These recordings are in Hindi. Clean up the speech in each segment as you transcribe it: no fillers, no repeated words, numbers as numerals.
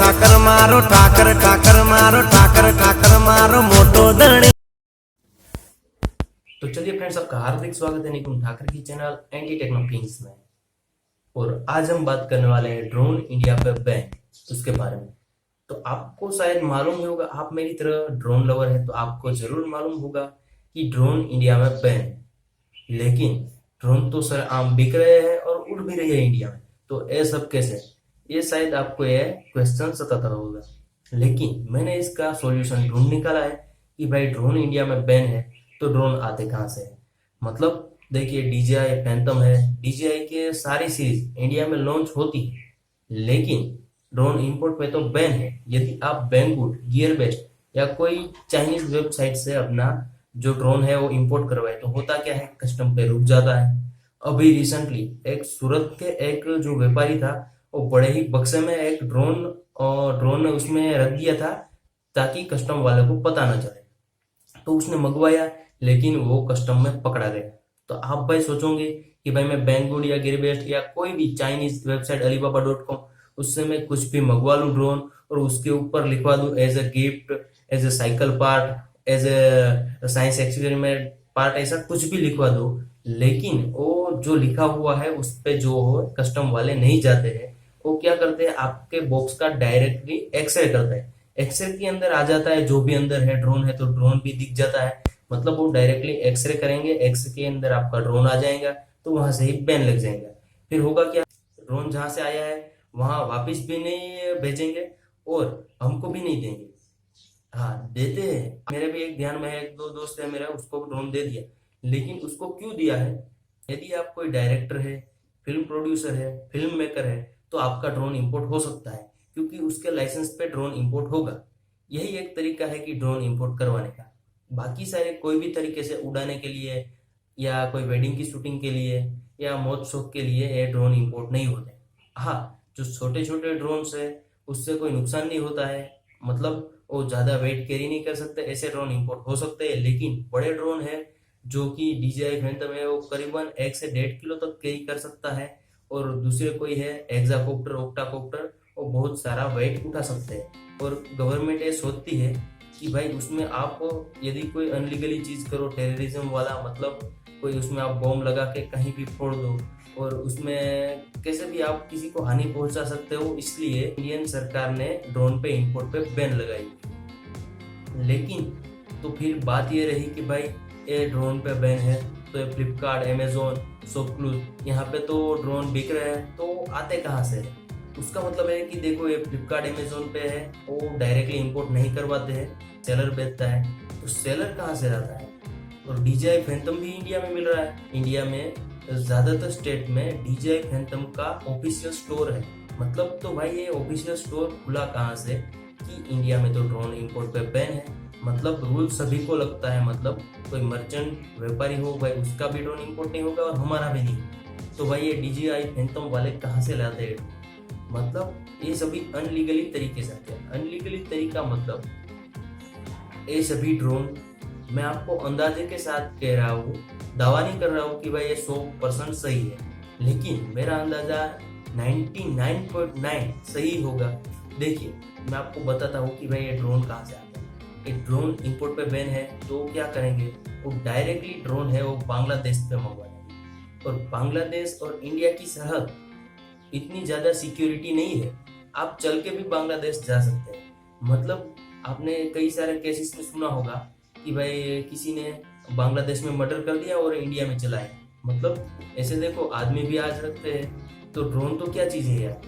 ठाकर मारो ठाकर ठाकर मारो ठाकर ठाकर मारो मोटो धनी। तो चलिए फ्रेंड्स, आपका हार्दिक स्वागत है निकुंज ठाकर की चैनल एंटी टेक्नोकिंग्स में। और आज हम बात करने वाले हैं ड्रोन इंडिया पे बैन, उसके बारे में। तो आपको शायद मालूम ही होगा, आप मेरी तरह ड्रोन लवर है तो आपको जरूर मालूम होगा कि ड्रोन इंडिया में बैन है। लेकिन ड्रोन तो सर आम बिक रहे हैं और उड़ भी रही है इंडिया में, तो ये सब कैसे? ये शायद आपको ये क्वेश्चन सताता होगा, लेकिन मैंने इसका सॉल्यूशन ढूंढ निकाला है कि भाई ड्रोन इंडिया में बैन है तो ड्रोन आते कहाँ से है। मतलब देखिए, DJI फैंटम है, DJI के सारी सीरीज इंडिया में लॉन्च होती है, लेकिन ड्रोन इंपोर्ट पे तो बैन है। यदि आप बैंगबूट, गियरबेस्ट या कोई चाइनीज वेबसाइट से अपना जो ड्रोन है वो इंपोर्ट करवाए तो होता क्या है, कस्टम पे रुक जाता है। अभी रिसेंटली एक सूरत के एक जो व्यापारी था, वो बड़े ही बक्से में एक ड्रोन उसमें रख दिया था ताकि कस्टम वाले को पता ना चले। तो उसने मंगवाया, लेकिन वो कस्टम में पकड़ा गया। तो आप भाई सोचोगे कि भाई मैं बैंगबूट या गिरबेस्ट या कोई भी चाइनीज वेबसाइट alibaba.com उससे मैं कुछ भी मंगवा लूँ ड्रोन, और उसके ऊपर लिखवा दूँ as a gift, as a cycle part, as a science experiment part, ऐसा कुछ भी लिखवा दो, लेकिन वो जो लिखा हुआ है उस पे जो हो कस्टम वाले नहीं जाते हैं। वो क्या करते हैं, आपके बॉक्स का डायरेक्टली एक्सरे करते हैं। एक्सरे के अंदर आ जाता है, जो भी अंदर है, ड्रोन है तो ड्रोन भी दिख जाता है। मतलब वो डायरेक्टली एक्सरे करेंगे, एक्सरे के अंदर आपका ड्रोन आ जाएगा, तो वहां से ही बैन लग जाएगा। फिर होगा क्या, ड्रोन जहां से आया है वहां वापस भी नहीं भेजेंगे और हमको भी नहीं देंगे। हाँ, देते हैं, मेरे भी एक ध्यान में है, एक दो दोस्त है मेरा, उसको ड्रोन दे दिया। लेकिन उसको क्यों दिया है? यदि आप कोई डायरेक्टर है, फिल्म प्रोड्यूसर है, फिल्म मेकर है, तो आपका ड्रोन इंपोर्ट हो सकता है, क्योंकि उसके लाइसेंस पे ड्रोन इंपोर्ट होगा। यही एक तरीका है कि ड्रोन इंपोर्ट करवाने का। बाकी सारे कोई भी तरीके से उड़ाने के लिए या कोई वेडिंग की शूटिंग के लिए या मौत शौक के लिए ये ड्रोन इंपोर्ट नहीं होते। हाँ, जो छोटे छोटे ड्रोन्स है उससे कोई नुकसान नहीं होता है, मतलब वो ज्यादा वेट कैरी नहीं कर सकते, ऐसे ड्रोन इंपोर्ट हो सकते हैं। लेकिन बड़े ड्रोन है जो कि DJI फैंटम है, वो करीबन 1 से 1.5 किलो तक कैरी कर सकता है, और दूसरे कोई है एक्साकॉप्टर, ऑक्टाकॉप्टर, वो बहुत सारा वेट उठा सकते हैं। और गवर्नमेंट ये सोचती है कि भाई उसमें आप यदि कोई अनलीगली चीज करो, टेररिज्म वाला, मतलब कोई उसमें आप बॉम्ब लगा के कहीं भी फोड़ दो और उसमें कैसे भी आप किसी को हानि पहुंचा सकते हो, इसलिए इंडियन सरकार ने ड्रोन पे इंपोर्ट पे बैन लगाई। लेकिन तो फिर बात ये रही कि भाई ये ड्रोन पे बैन है तो ये फ्लिपकार्ट, अमेजोन, शॉपक्लूज, यहाँ पे तो ड्रोन बिक रहे हैं, तो आते कहाँ से है? उसका मतलब है कि देखो, ये फ्लिपकार्ट, अमेजोन पे है, वो डायरेक्टली इंपोर्ट नहीं करवाते हैं, सेलर बेचता है, तो सेलर कहाँ से आता है? और DJI फैंटम भी इंडिया में मिल रहा है। इंडिया में ज्यादातर स्टेट में DJI फैंटम का ऑफिशियल स्टोर है। मतलब तो भाई ये ऑफिशियल स्टोर खुला कहाँ से कि इंडिया में तो ड्रोन इंपोर्ट पे बैन है। मतलब रूल सभी को लगता है, मतलब कोई मर्चेंट व्यापारी हो भाई, उसका भी ड्रोन इंपोर्ट नहीं होगा और हमारा भी नहीं। तो भाई ये DJI फैंटम वाले कहाँ से लाते हैं? मतलब ये सभी अनलीगली तरीके से आते हैं। अनलीगली तरीका मतलब ये सभी ड्रोन, मैं आपको अंदाजे के साथ कह रहा हूँ, दावा नहीं कर रहा हूँ कि भाई ये 100% सही है, लेकिन मेरा अंदाजा 99.9 सही होगा। देखिए, मैं आपको बताता हूँ कि भाई ये ड्रोन कहाँ से आता है। ये ड्रोन इंपोर्ट पे बैन है तो क्या करेंगे, वो डायरेक्टली ड्रोन है वो बांग्लादेश पे मंगवाएंगे। और बांग्लादेश और इंडिया की सरहद इतनी ज्यादा सिक्योरिटी नहीं है, आप चल के भी बांग्लादेश जा सकते हैं। मतलब आपने कई सारे केसेस में सुना होगा कि भाई किसी ने बांग्लादेश में मर्डर कर दिया और इंडिया में चलाया। मतलब ऐसे देखो, आदमी भी आज रखते हैं, तो ड्रोन तो क्या चीज है यार।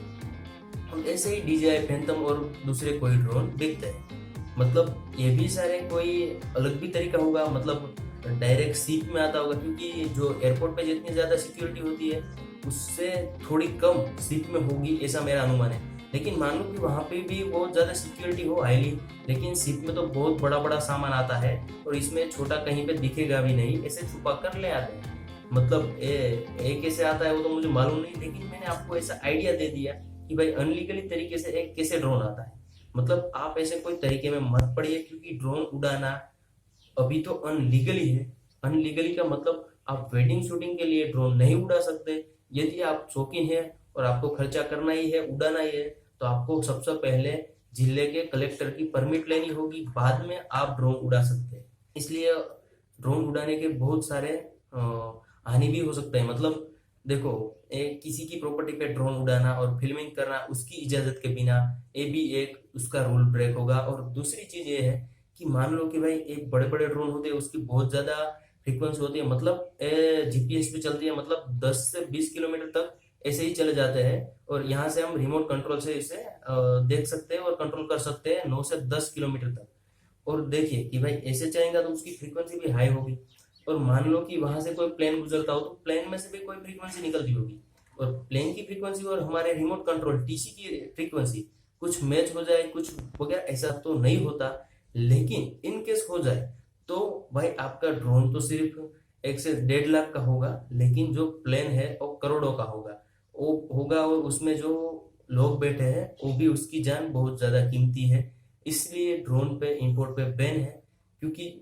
और ऐसे ही DJI फैंटम और दूसरे कोई ड्रोन बिकते हैं। मतलब ये भी सारे कोई अलग भी तरीका होगा, मतलब डायरेक्ट सीप में आता होगा, क्योंकि जो एयरपोर्ट पे जितनी ज्यादा सिक्योरिटी होती है उससे थोड़ी कम सीप में होगी, ऐसा मेरा अनुमान है। लेकिन मान लो कि वहां पे भी बहुत ज्यादा सिक्योरिटी हो हाईली, लेकिन शिप में तो बहुत बड़ा बड़ा सामान आता है और इसमें छोटा कहीं पे दिखेगा भी नहीं, ऐसे छुपा कर ले आते हैं। मतलब ये कैसे आता है वो तो मुझे मालूम नहीं, लेकिन मैंने आपको ऐसा आइडिया दे दिया कि भाई अनलीगली तरीके से एक कैसे ड्रोन आता है। मतलब आप ऐसे कोई तरीके में मत पड़िए, क्योंकि ड्रोन उड़ाना अभी तो अनलीगली है। अनलीगली का मतलब आप वेडिंग शूटिंग के लिए ड्रोन नहीं उड़ा सकते। यदि आप शौकीन है और आपको खर्चा करना ही है, उड़ाना ही है, तो आपको सबसे पहले जिले के कलेक्टर की परमिट लेनी होगी, बाद में आप ड्रोन उड़ा सकते हैं। इसलिए ड्रोन उड़ाने के बहुत सारे हानि भी हो सकते हैं। मतलब देखो, किसी की प्रॉपर्टी पे ड्रोन उड़ाना और फिल्मिंग करना उसकी इजाजत के बिना, ये भी एक उसका रूल ब्रेक होगा। और दूसरी चीज ये है कि मान लो कि भाई एक बड़े बड़े ड्रोन होते हैं, उसकी बहुत ज्यादा फ्रीक्वेंसी होती है, मतलब जीपीएस भी चलती है, मतलब 10 से 20 किलोमीटर तक ऐसे ही चले जाते हैं। और यहाँ से हम रिमोट कंट्रोल से इसे देख सकते हैं और कंट्रोल कर सकते हैं 9 से 10 किलोमीटर तक। और देखिए कि भाई ऐसे चलेगा तो उसकी फ्रीक्वेंसी भी हाई होगी। और मान लो कि वहां से कोई प्लेन गुजरता हो, तो प्लेन में से भी कोई फ्रीक्वेंसी निकलती होगी, और प्लेन की फ्रीक्वेंसी और हमारे रिमोट कंट्रोल टीसी की फ्रीक्वेंसी कुछ मैच हो जाए, कुछ वगैरह, ऐसा तो नहीं होता। लेकिन इन केस हो जाए तो भाई आपका ड्रोन तो सिर्फ 1 से 1.5 लाख का होगा, लेकिन जो प्लेन है वो करोड़ों का होगा। और उसमें जो लोग बैठे हैं वो भी, उसकी जान बहुत ज्यादा कीमती है। इसलिए ड्रोन पे इंपोर्ट पे बैन है, क्योंकि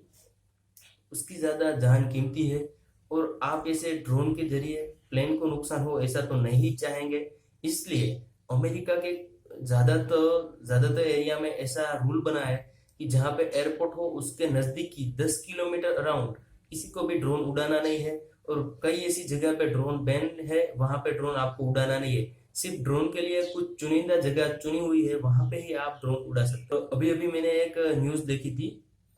उसकी ज्यादा जान कीमती है। और आप ऐसे ड्रोन के जरिए प्लेन को नुकसान हो ऐसा तो नहीं चाहेंगे। इसलिए अमेरिका के ज्यादातर एरिया में ऐसा रूल बना है कि जहाँ पे एयरपोर्ट हो उसके नजदीकी 10 किलोमीटर अराउंड किसी को भी ड्रोन उड़ाना नहीं है। और कई ऐसी जगह पे ड्रोन बैन है, वहां पे ड्रोन आपको उड़ाना नहीं है। सिर्फ ड्रोन के लिए कुछ चुनिंदा जगह चुनी हुई है, वहां पे ही आप ड्रोन उड़ा सकते हो। तो अभी अभी मैंने एक न्यूज देखी थी,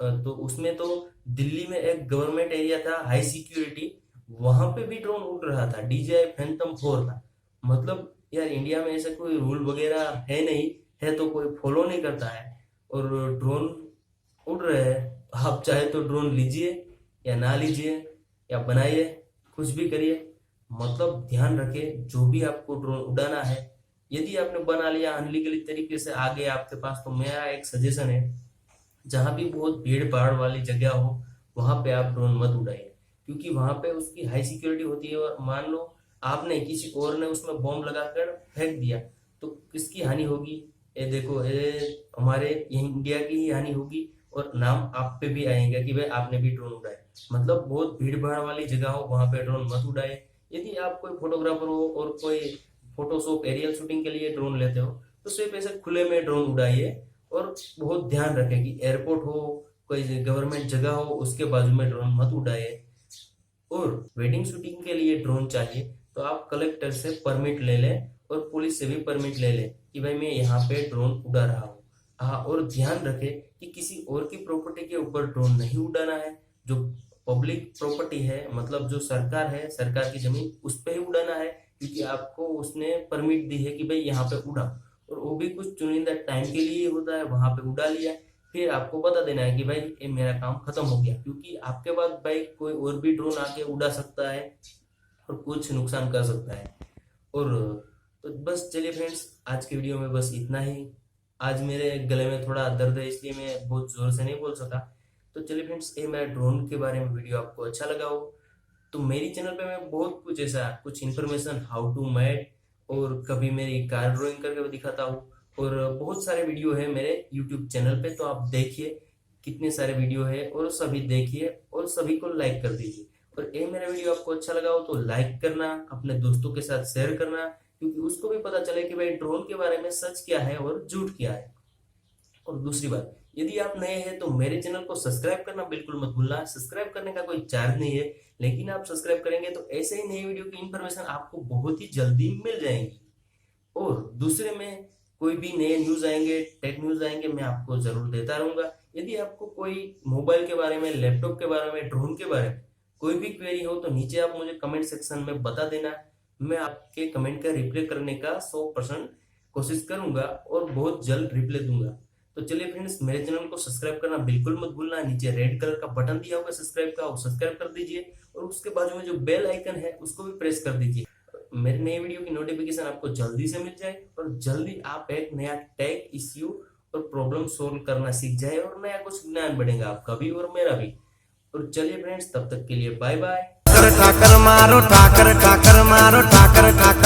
तो उसमें तो दिल्ली में एक गवर्नमेंट एरिया था हाई सिक्योरिटी, वहां पे भी ड्रोन उड़ रहा था, DJI फैंटम 4 था। मतलब यार इंडिया में ऐसा कोई रूल वगैरह है नहीं, है तो कोई फॉलो नहीं करता है, और ड्रोन उड़ रहे हैं। आप चाहे तो ड्रोन लीजिए या ना लीजिए, या बनाइए, कुछ भी करिए, मतलब ध्यान रखें जो भी आपको ड्रोन उड़ाना है। यदि आपने बना लिया अनलीगली तरीके से आगे आपके पास, तो मेरा एक सजेशन है, जहां भी बहुत भीड़ भाड़ वाली जगह हो वहां पे आप ड्रोन मत उड़ाइए, क्योंकि वहां पे उसकी हाई सिक्योरिटी होती है। और मान लो आपने, किसी और ने उसमें बॉम्ब लगाकर फेंक दिया, तो किसकी हानि होगी? ये देखो, ये हमारे यही इंडिया की ही हानि होगी, और नाम आप पे भी आएगा कि भाई आपने भी ड्रोन उड़ाया। मतलब बहुत भीड़ भाड़ वाली जगह हो वहां पे ड्रोन मत उड़ाए। यदि आप कोई फोटोग्राफर हो और कोई फोटोशॉप एरियल शूटिंग के लिए ड्रोन लेते हो, तो सिर्फ ऐसे खुले में ड्रोन उड़ाइए। और बहुत ध्यान रखें कि एयरपोर्ट हो, कोई गवर्नमेंट जगह हो, उसके बाजू में ड्रोन मत उड़ाइए। और वेडिंग शूटिंग के लिए ड्रोन चाहिए तो आप कलेक्टर से परमिट ले लें, और पुलिस से भी परमिट ले लें कि भाई मैं यहाँ पे ड्रोन उड़ा रहा हूँ। हाँ, और ध्यान रखें कि किसी और की प्रॉपर्टी के ऊपर ड्रोन नहीं उड़ाना है। जो पब्लिक प्रॉपर्टी है, मतलब जो सरकार है, सरकार की जमीन, उस पर ही उड़ाना है, क्योंकि आपको उसने परमिट दी है कि भाई यहाँ पे उड़ा। और वो भी कुछ चुनिंदा टाइम के लिए होता है, वहां पे उड़ा लिया, फिर आपको बता देना है कि भाई ये मेरा काम खत्म हो गया, क्योंकि आपके बाद भाई कोई और भी ड्रोन आके उड़ा सकता है और कुछ नुकसान कर सकता है। और तो बस चलिए फ्रेंड्स, आज की वीडियो में बस इतना ही। आज मेरे गले में थोड़ा दर्द है, इसलिए मैं बहुत जोर से नहीं बोल सका। तो चलिए फ्रेंड्स, ये मेरा ड्रोन के बारे में वीडियो आपको अच्छा लगा हो तो मेरी चैनल पे मैं बहुत कुछ ऐसा, कुछ इन्फॉर्मेशन, हाउ टू मेड, और कभी मेरी कार ड्राइंग करके भी दिखाता हूँ। और बहुत सारे वीडियो है मेरे यूट्यूब चैनल पे, तो आप देखिए कितने सारे वीडियो है, और सभी देखिए और सभी को लाइक कर दीजिए। और ये मेरा वीडियो आपको अच्छा लगा हो तो लाइक करना, अपने दोस्तों के साथ शेयर करना, क्योंकि उसको भी पता चले कि भाई ड्रोन के बारे में सच क्या है और झूठ क्या है। और दूसरी बात, यदि आप नए हैं तो मेरे चैनल को सब्सक्राइब करना बिल्कुल मत भूलना। सब्सक्राइब करने का कोई चार्ज नहीं है, लेकिन आप सब्सक्राइब करेंगे तो ऐसे ही नई वीडियो की इन्फॉर्मेशन आपको बहुत ही जल्दी मिल जाएगी। और दूसरे में कोई भी नए न्यूज आएंगे, टेक न्यूज आएंगे, मैं आपको जरूर देता रहूंगा। यदि आपको कोई मोबाइल के बारे में, लैपटॉप के बारे में, ड्रोन के बारे में कोई भी क्वेरी हो तो नीचे आप मुझे कमेंट सेक्शन में बता देना। मैं आपके कमेंट का रिप्लाई करने का 100% कोशिश करूंगा और बहुत जल्द रिप्लाई दूंगा। तो चलिए फ्रेंड्स, मेरे चैनल को सब्सक्राइब करना बिल्कुल मत भूलना। नीचे रेड कलर का बटन दिया होगा सब्सक्राइब का, वो सब्सक्राइब कर दीजिए, और उसके बाजू में जो बेल आइकन है उसको भी प्रेस कर दीजिए। मेरे नए वीडियो की नोटिफिकेशन आपको जल्दी से मिल जाए, और जल्दी आप एक नया टेक इश्यू और प्रॉब्लम सोल्व करना सीख जाए, और नया कुछ ज्ञान बढ़ेगा आपका भी और मेरा भी। और चलिए फ्रेंड्स, तब तक के लिए बाय बाय। ठाकर मारो, ठाकर ठाकर मारो, ठाकर ठाकर